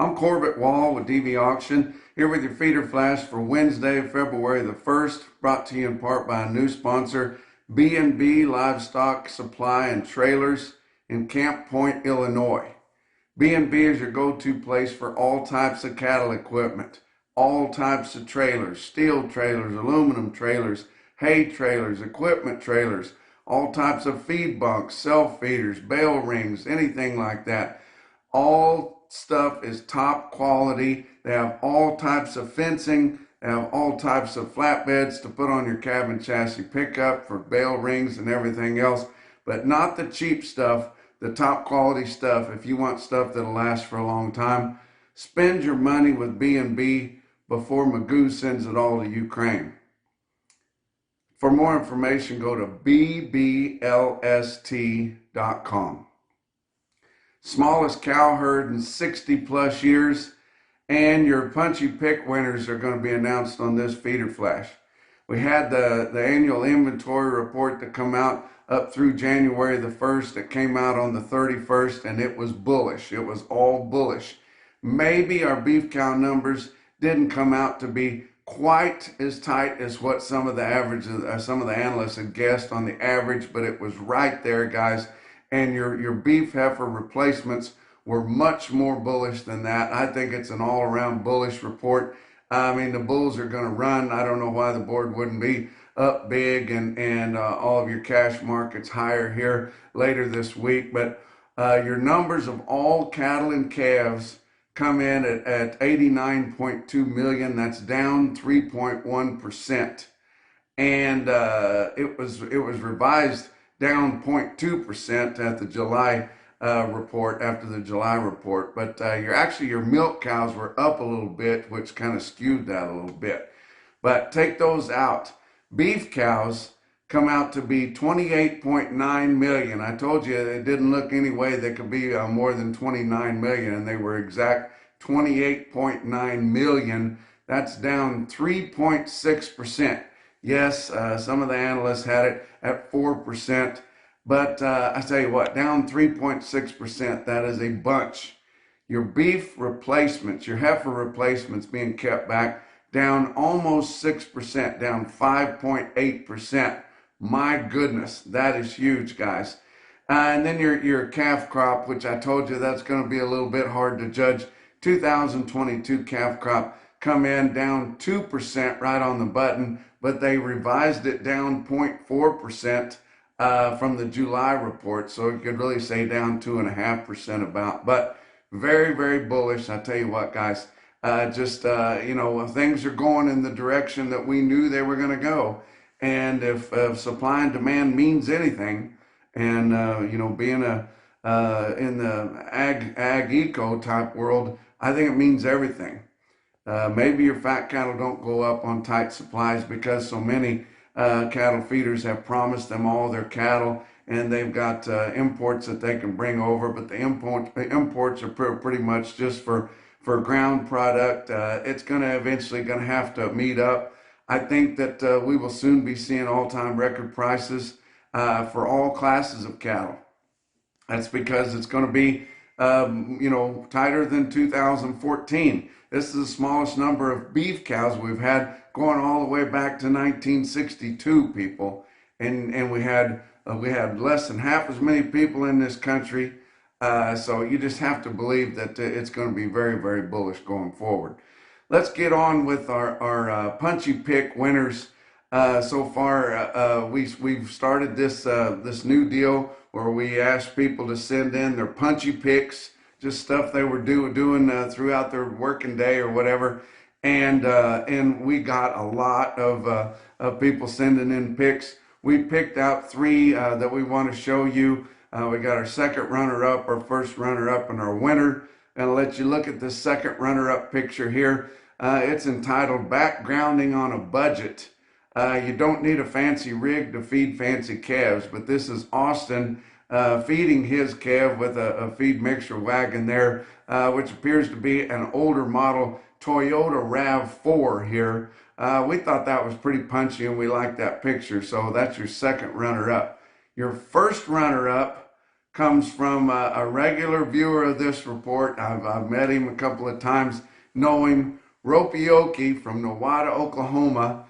I'm Corbett Wall with DV Auction, here with your feeder flash for Wednesday, February the 1st, brought to you in part by a new sponsor, B&B Livestock Supply and Trailers in Camp Point, Illinois. B&B is your go-to place for all types of cattle equipment, all types of trailers, steel trailers, aluminum trailers, hay trailers, equipment trailers, all types of feed bunks, self-feeders, bale rings, anything like that. All stuff is top quality. They have all types of fencing. They have all types of flatbeds to put on your cabin chassis pickup for bale rings and everything else, but not the cheap stuff, the top quality stuff. If you want stuff that'll last for a long time, spend your money with B&B before Magoo sends it all to Ukraine. For more information, go to bblst.com. Smallest cow herd in 60 plus years, and your Punchy pick winners are going to be announced on this feeder flash. We had the annual inventory report to come out up through January the 1st. It came out on the 31st, and it was bullish. It was all bullish. Maybe our beef cow numbers didn't come out to be quite as tight as what some of the analysts had guessed on the average, but it was right there, guys. And your beef heifer replacements were much more bullish than that. I think it's an all-around bullish report. I mean, the bulls are going to run. I don't know why the board wouldn't be up big and all of your cash markets higher here later this week. But your numbers of all cattle and calves come in at 89.2 million. That's down 3.1%. And it was revised down 0.2% at the July report, after the July report. But your milk cows were up a little bit, which kind of skewed that a little bit. But take those out. Beef cows come out to be 28.9 million. I told you it didn't look any way they could be more than 29 million, and they were exact 28.9 million. That's down 3.6%. Yes, some of the analysts had it at 4%, but I tell you what, down 3.6%, that is a bunch. Your beef replacements, your heifer replacements being kept back, down almost 6%, down 5.8%. My goodness, that is huge, guys. And then your calf crop, which I told you that's going to be a little bit hard to judge. 2022 calf crop come in down 2%, right on the button, but they revised it down 0.4% from the July report. So you could really say down 2.5% about, but very, very bullish. I tell you what, guys, things are going in the direction that we knew they were going to go. And if supply and demand means anything, and being in the ag eco type world, I think it means everything. Maybe your fat cattle don't go up on tight supplies because so many cattle feeders have promised them all their cattle, and they've got imports that they can bring over, but the imports are pretty much just for ground product. It's going to eventually have to meet up. I think that we will soon be seeing all-time record prices for all classes of cattle. That's because it's going to be tighter than 2014. This is the smallest number of beef cows we've had going all the way back to 1962, people. And we had less than half as many people in this country. So you just have to believe that it's going to be very, very bullish going forward. Let's get on with our Punchy pick winners. So far, we've started this new deal where we asked people to send in their Punchy picks, just stuff they were doing throughout their working day or whatever, and we got a lot of people sending in picks. We picked out three that we want to show you. We got our second runner-up, our first runner-up, and our winner. I'll let you look at the second runner-up picture here. It's entitled "Backgrounding on a Budget." You don't need a fancy rig to feed fancy calves, but this is Austin feeding his calf with a feed mixture wagon there, which appears to be an older model Toyota RAV4 here. We thought that was pretty punchy, and we liked that picture, so that's your second runner-up. Your first runner-up comes from a regular viewer of this report. I've met him a couple of times, know him. Ropioki from Nowata, Oklahoma.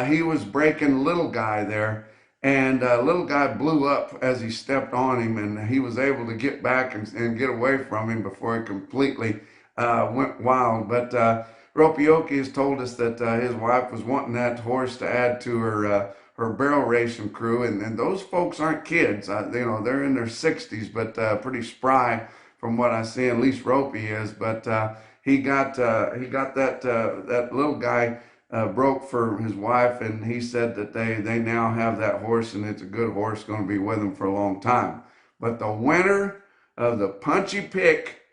He was breaking little guy there, and little guy blew up as he stepped on him, and he was able to get back and get away from him before he completely went wild. But Ropioki has told us that his wife was wanting that horse to add to her barrel racing crew, and those folks aren't kids. They're in their 60s, but pretty spry from what I see. At least Ropey is, but he got that little guy broke for his wife, and he said that they now have that horse, and it's a good horse, going to be with him for a long time. But the winner of the Punchy Pick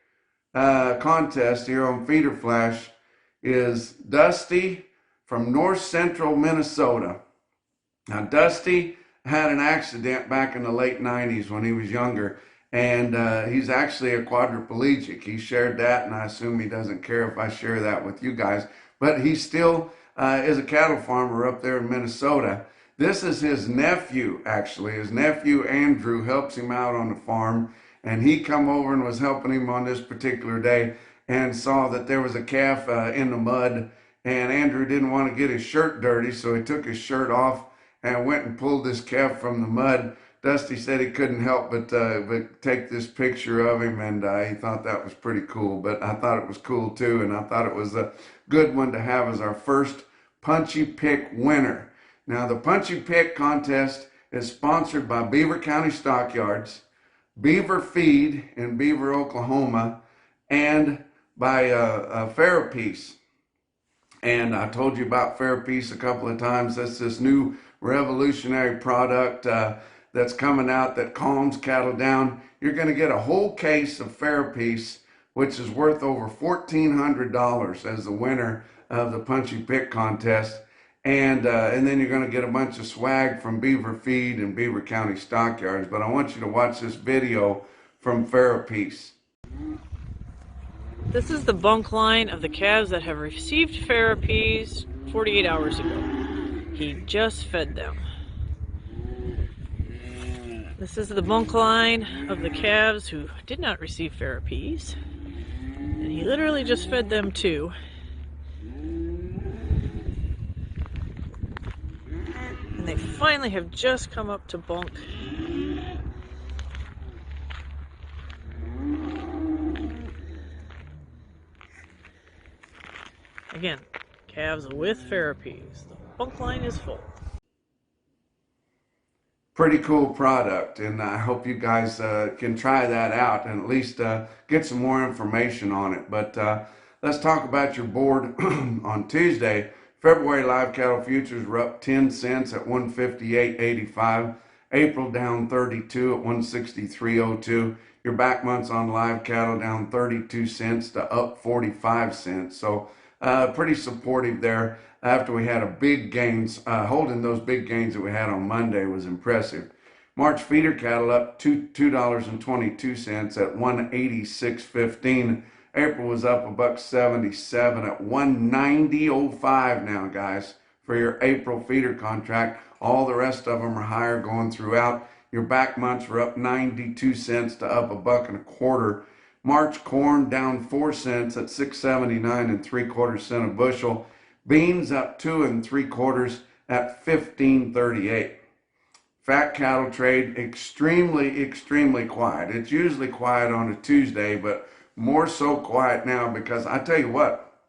contest here on Feeder Flash is Dusty from North Central Minnesota. Now, Dusty had an accident back in the late 90s when he was younger, and he's actually a quadriplegic. He shared that, and I assume he doesn't care if I share that with you guys, but he still is a cattle farmer up there in Minnesota. This is his nephew, actually. His nephew, Andrew, helps him out on the farm, and he come over and was helping him on this particular day and saw that there was a calf in the mud, and Andrew didn't want to get his shirt dirty, so he took his shirt off and went and pulled this calf from the mud. Dusty said he couldn't help but take this picture of him, and he thought that was pretty cool. But I thought it was cool too, and I thought it was a good one to have as our first Punchy Pick winner. Now, the Punchy Pick contest is sponsored by Beaver County Stockyards, Beaver Feed in Beaver, Oklahoma, and by Farapiece. And I told you about Farapiece a couple of times. That's this new revolutionary product that's coming out that calms cattle down. You're going to get a whole case of Farapiece, which is worth over $1,400 as the winner of the Punchy Pick contest. And then you're going to get a bunch of swag from Beaver Feed and Beaver County Stockyards. But I want you to watch this video from Farapiece. This is the bunk line of the calves that have received Farapiece 48 hours ago. He just fed them. This is the bunk line of the calves who did not receive Farapiece, and he literally just fed them too. And they finally have just come up to bunk. Again, calves with Farapiece. The bunk line is full. Pretty cool product, and I hope you guys can try that out and at least get some more information on it. But let's talk about your board on Tuesday. February live cattle futures were up 10 cents at 158.85. April down 32 at 163.02. Your back months on live cattle down 32 cents to up 45 cents. So pretty supportive there after we had a big gains. Holding those big gains that we had on Monday was impressive. March feeder cattle up $2.22 at 186.15. April was up $1.77 at 190.05 now, guys, for your April feeder contract. All the rest of them are higher going throughout. Your back months were up 92 cents to up $1.25. March corn down 4 cents at 6.79 3/4 a bushel. Beans up 2 3/4 at 15.38. Fat cattle trade extremely quiet. It's usually quiet on a Tuesday, but more so quiet now because I tell you what,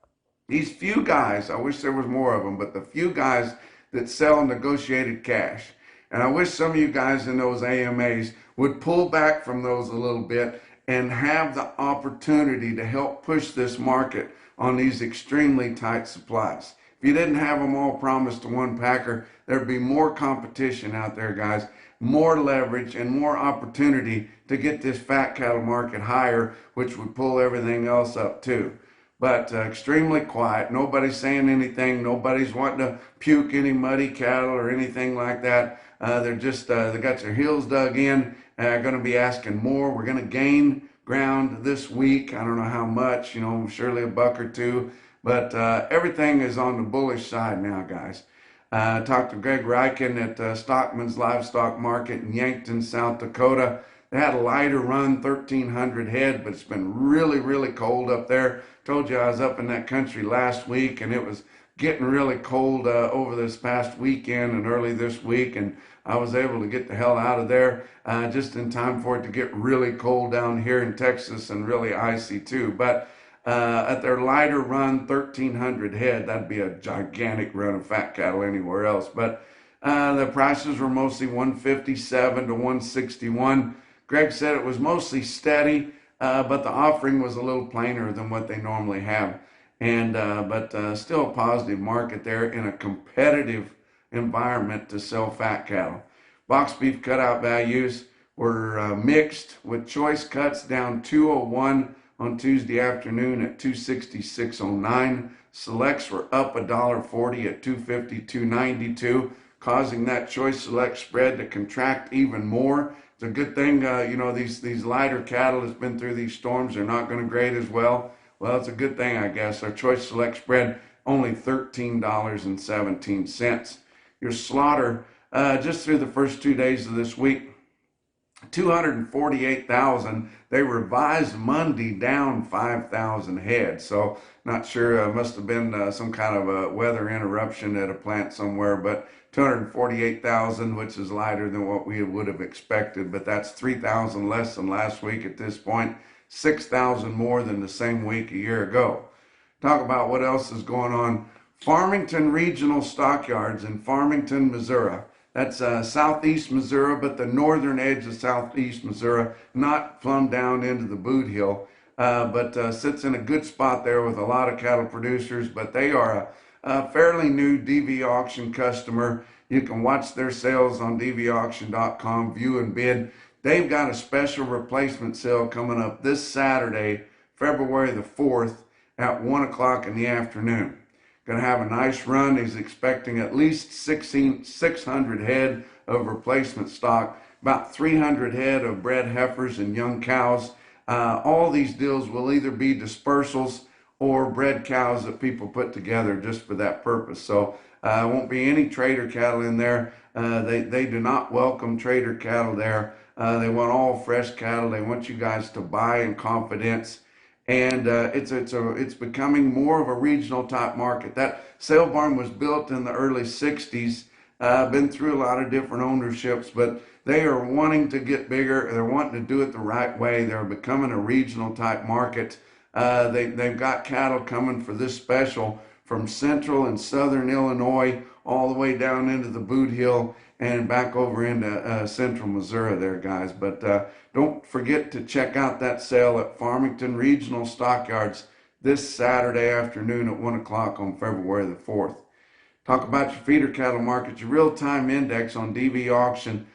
these few guys, I wish there was more of them, but the few guys that sell negotiated cash, and I wish some of you guys in those AMAs would pull back from those a little bit and have the opportunity to help push this market on these extremely tight supplies. If you didn't have them all promised to one packer, there'd be more competition out there, guys, more leverage and more opportunity to get this fat cattle market higher, which would pull everything else up too. But extremely quiet. Nobody's saying anything. Nobody's wanting to puke any muddy cattle or anything like that. They're just, they got their heels dug in. Going to be asking more. We're going to gain ground this week. I don't know how much, surely $1 or $2. But everything is on the bullish side now, guys. Talked to Greg Ryken at Stockman's Livestock Market in Yankton, South Dakota. They had a lighter run, 1,300 head, but it's been really, really cold up there. Told you I was up in that country last week, and it was getting really cold over this past weekend and early this week, and I was able to get the hell out of there just in time for it to get really cold down here in Texas and really icy too. But at their lighter run, 1,300 head, that'd be a gigantic run of fat cattle anywhere else. But the prices were mostly 157 to 161. Greg said it was mostly steady, but the offering was a little plainer than what they normally have. And but still a positive market there in a competitive environment to sell fat cattle. Box beef cutout values were mixed, with choice cuts down 201 on Tuesday afternoon at 266.09. Selects were up $1.40 at 252.92, causing that choice select spread to contract even more. It's a good thing, these lighter cattle that's been through these storms are not going to grade as well. Well, it's a good thing, I guess. Our choice select spread only $13.17. Your slaughter just through the first 2 days of this week, 248,000. They revised Monday down 5,000 head. So not sure, must have been some kind of a weather interruption at a plant somewhere, but 248,000, which is lighter than what we would have expected, but that's 3,000 less than last week at this point, 6,000 more than the same week a year ago. Talk about what else is going on. Farmington Regional Stockyards in Farmington, Missouri. That's southeast Missouri, but the northern edge of southeast Missouri, not plumb down into the boot hill, but sits in a good spot there with a lot of cattle producers. But they are a fairly new DV auction customer. You can watch their sales on dvauction.com, view and bid. They've got a special replacement sale coming up this Saturday, February the 4th at 1 o'clock in the afternoon. Going to have a nice run. He's expecting at least 600 head of replacement stock, about 300 head of bred heifers and young cows. All these deals will either be dispersals or bred cows that people put together just for that purpose. So won't be any trader cattle in there. They do not welcome trader cattle there. They want all fresh cattle. They want you guys to buy in confidence. And it's becoming more of a regional type market. That sale barn was built in the early 60s, been through a lot of different ownerships, but they are wanting to get bigger. They're wanting to do it the right way. They're becoming a regional type market. They've got cattle coming for this special from central and southern Illinois all the way down into the Boot Hill and back over into central Missouri there, guys. But don't forget to check out that sale at Farmington Regional Stockyards this Saturday afternoon at 1 o'clock on February the 4th. Talk about your feeder cattle market, your real-time index on DV auction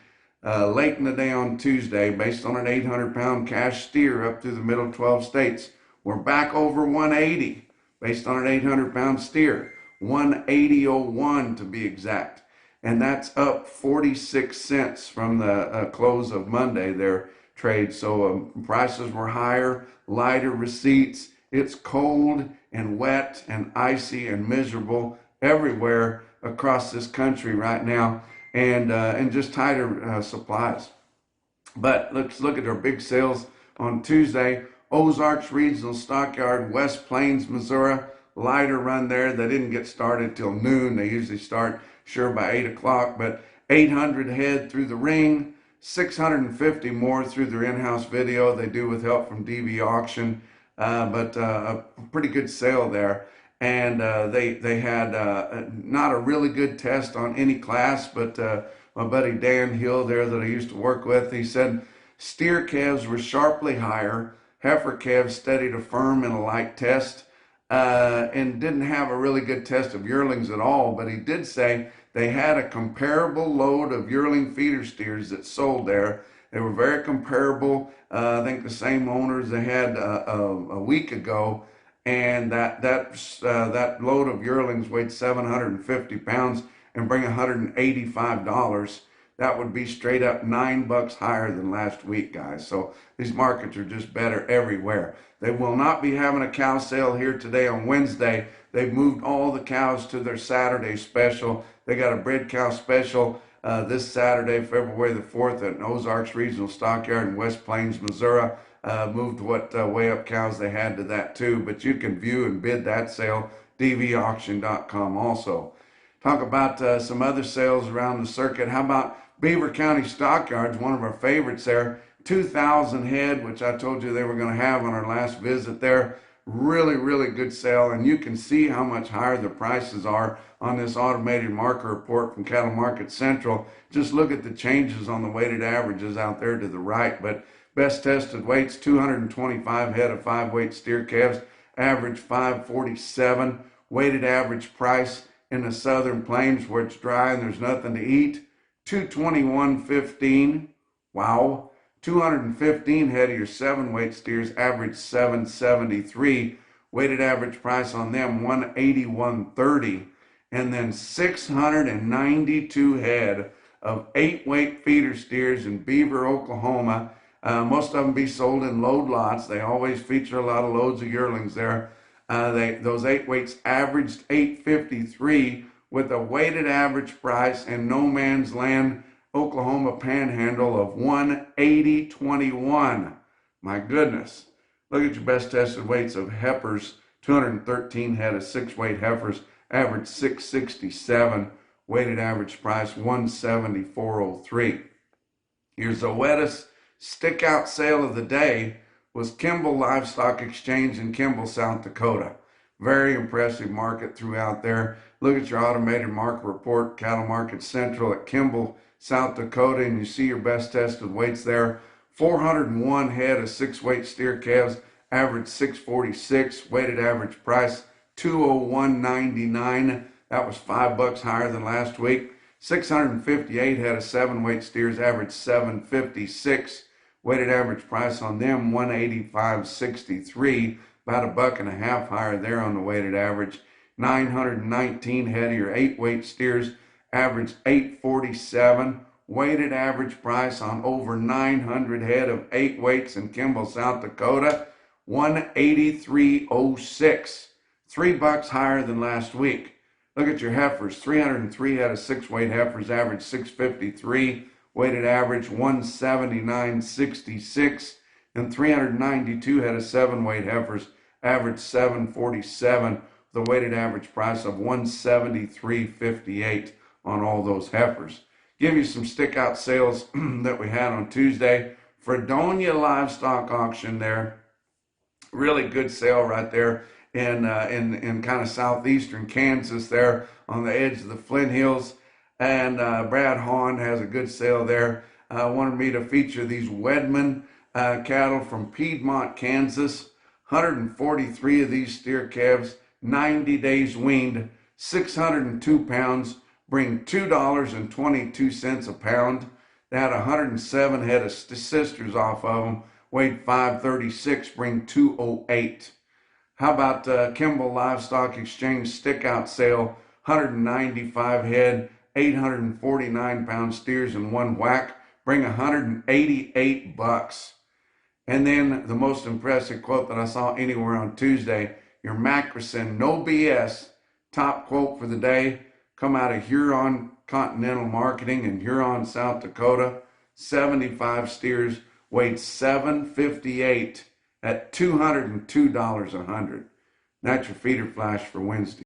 late in the day on Tuesday based on an 800-pound cash steer up through the middle 12 states. We're back over 180 based on an 800-pound steer, 180.01 to be exact. And that's up 46 cents from the close of Monday, their trade. So prices were higher, lighter receipts. It's cold and wet and icy and miserable everywhere across this country right now, and just tighter supplies. But let's look at our big sales on Tuesday. Ozarks Regional Stockyard, West Plains, Missouri. Lighter run there. They didn't get started till noon. They usually start by 8 o'clock, but 800 head through the ring, 650 more through their in-house video they do with help from DV Auction, but a pretty good sale there. And they had not a really good test on any class, but my buddy Dan Hill there that I used to work with, he said steer calves were sharply higher, heifer calves steady to firm in a light test, and didn't have a really good test of yearlings at all, but he did say they had a comparable load of yearling feeder steers that sold there. They were very comparable. I think the same owners they had a week ago, and that load of yearlings weighed 750 pounds and bring $185. That would be straight up $9 higher than last week, guys. So these markets are just better everywhere. They will not be having a cow sale here today on Wednesday. They've moved all the cows to their Saturday special. They got a bred cow special this Saturday, February the 4th, at an Ozarks Regional Stockyard in West Plains, Missouri. Moved what weigh up cows they had to that too, but you can view and bid that sale, dvauction.com also. Talk about some other sales around the circuit. How about Beaver County Stockyards, one of our favorites there, 2,000 head, which I told you they were going to have on our last visit there. Really, really good sale, and you can see how much higher the prices are on this automated marker report from Cattle Market Central. Just look at the changes on the weighted averages out there to the right. But best tested weights, 225 head of 5-weight steer calves, average 547. Weighted average price in the southern plains where it's dry and there's nothing to eat, 221.15. Wow. 215 head of your 7-weight steers, average 773. Weighted average price on them, 181.30. And then 692 head of 8-weight feeder steers in Beaver, Oklahoma. Most of them be sold in load lots. They always feature a lot of loads of yearlings there. Those 8 weights averaged 853 with a weighted average price in no man's land Oklahoma Panhandle of 180.21. My goodness. Look at your best tested weights of heifers. 213 head of 6-weight heifers, average 667. Weighted average price 174.03. Your Zoetis stick out sale of the day was Kimball Livestock Exchange in Kimball, South Dakota. Very impressive market throughout there. Look at your automated market report, Cattle Market Central at Kimball, South Dakota, and you see your best tested weights there. 401 head of 6-weight steer calves, average 646, weighted average price 201.99. That was $5 higher than last week. 658 head of 7-weight steers, average 756. Weighted average price on them 185.63, about $1.50 higher there on the weighted average. 919 head of your 8-weight steers, average 847. Weighted average price on over 900 head of 8 weights in Kimball, South Dakota, 183.06, $3 higher than last week. Look at your heifers. 303 head of 6-weight heifers, average 653. Weighted average 179.66, and 392 head of 7-weight heifers, average 747, with a weighted average price of 173.58 on all those heifers. Give you some stick out sales that we had on Tuesday. Fredonia Livestock Auction there. Really good sale right there in kind of southeastern Kansas there on the edge of the Flint Hills. And Brad Hahn has a good sale there. Wanted me to feature these Wedman cattle from Piedmont, Kansas. 143 of these steer calves, 90 days weaned, 602 pounds, bring $2.22 a pound. They had 107 head of sisters off of them, weighed 536, bring 208. How about Kimball Livestock Exchange stick out sale, 195 head, 849 pound steers in one whack, bring $188. And then the most impressive quote that I saw anywhere on Tuesday, your Macrocin, no BS, top quote for the day, come out of Huron Continental Marketing in Huron, South Dakota, 75 steers, weighed 758 at $202 a hundred. That's your feeder flash for Wednesday.